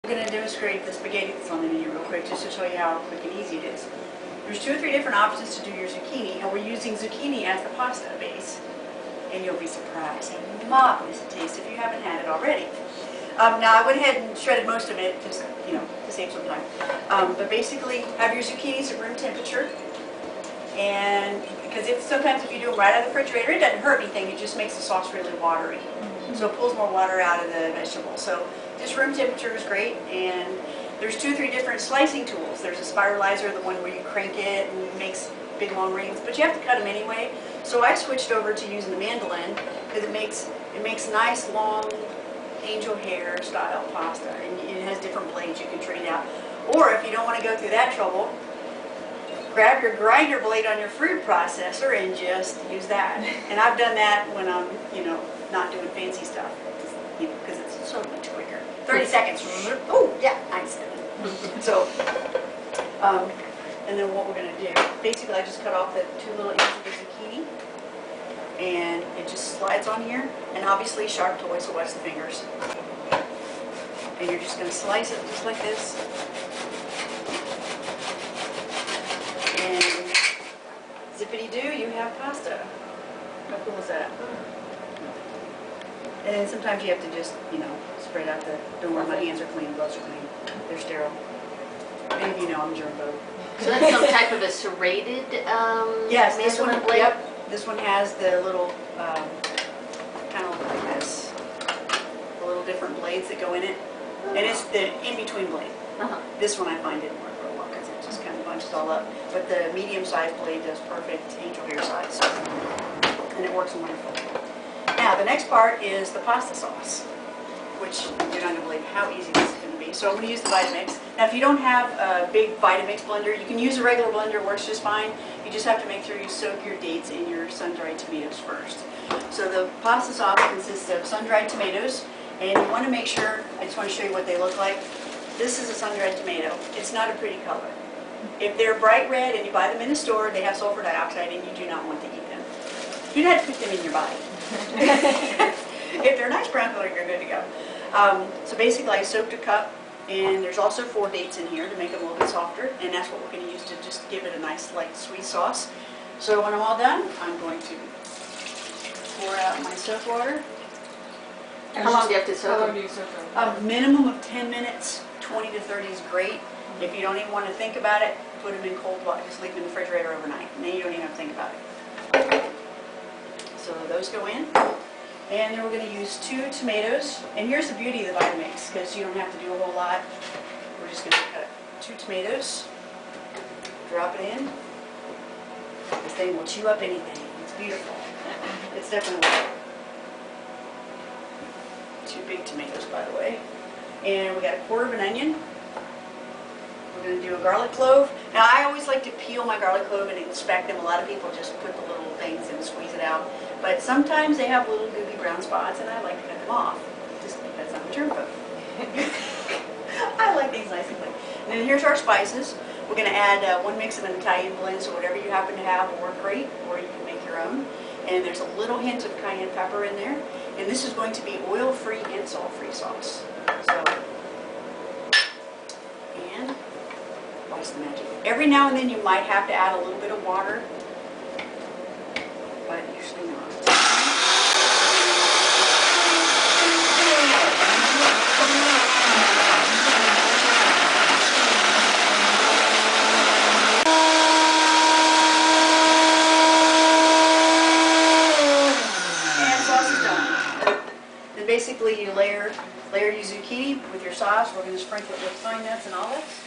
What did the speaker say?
I'm going to demonstrate the spaghetti that's on the menu real quick just to show you how quick and easy it is. There's 2 or 3 different options to do your zucchini, and we're using zucchini as the pasta base. And you'll be surprised how marvelous it tastes if you haven't had it already. Now I went ahead and shredded most of it, just to save some time. But basically, have your zucchinis at room temperature, and because sometimes if you do them right out of the refrigerator, it doesn't hurt anything. It just makes the sauce really watery, so it pulls more water out of the vegetable. So just room temperature is great, and there's 2 or 3 different slicing tools. There's a spiralizer, the one where you crank it and it makes big long rings, but you have to cut them anyway. So I switched over to using the mandolin because it makes nice long angel hair style pasta, and it has different blades you can trade out. Or if you don't want to go through that trouble, grab your grinder blade on your food processor and just use that. And I've done that when I'm not doing fancy stuff, because it's so much quicker. 30 seconds. Oh yeah, nice. So and then what we're going to do, basically I just cut off the 2 little ends of the zucchini, and it just slides on here, and obviously sharp toy, so watch the fingers. And you're just going to slice it just like this. And zippity-doo, you have pasta. How cool is that? And then sometimes you have to just, spread out don't worry, my hands are clean, gloves are clean, they're sterile. Many of you know I'm germ-phobe. So that's some type of a serrated yes, this one, blade? Yep, this one has the little, kind of like this, the little different blades that go in it. And it's the in-between blade. This one I find didn't work real well because it just kind of bunches all up. But the medium-sized blade does perfect angel hair size. And it works wonderful. Now, the next part is the pasta sauce, which you're not going to believe how easy this is going to be. So I'm going to use the Vitamix. Now, if you don't have a big Vitamix blender, you can use a regular blender. It works just fine. You just have to make sure you soak your dates in your sun-dried tomatoes first. So the pasta sauce consists of sun-dried tomatoes, and you want to make sure, I just want to show you what they look like. This is a sun-dried tomato. It's not a pretty color. If they're bright red and you buy them in the store, they have sulfur dioxide, and you do not want to eat them. You'd have to put them in your body. If they're a nice brown color, you're good to go. So basically I soaked a cup, and there's also 4 dates in here to make them a little bit softer, and that's what we're going to use to just give it a nice light sweet sauce. So when I'm all done, I'm going to pour out my soak water. How long do you have to soak them? A minimum of 10 minutes, 20 to 30 is great. If you don't even want to think about it, put them in cold water, just leave them in the refrigerator overnight, and then you don't even have to think about it. So those go in. And then we're going to use 2 tomatoes. And here's the beauty of the Vitamix, because you don't have to do a whole lot. We're just going to cut 2 tomatoes, drop it in. This thing will chew up anything. It's beautiful. It's definitely 2 big tomatoes, by the way. And we got a 1/4 of an onion. We're going to do a garlic clove. Now I always like to peel my garlic clove and inspect them. A lot of people just put the little things and squeeze it out. But sometimes they have little goopy brown spots, and I like to cut them off, just because I'm a germ-phobe. I like things nice and clean. And then here's our spices. We're going to add 1 mix of an Italian blend, so whatever you happen to have will work great, or you can make your own. And there's a little hint of cayenne pepper in there. And this is going to be oil-free and salt-free sauce. So, and watch the magic. Every now and then you might have to add a little bit of water, but usually not. And sauce is done. Then basically you layer your zucchini with your sauce. We're going to sprinkle it with pine nuts and olives.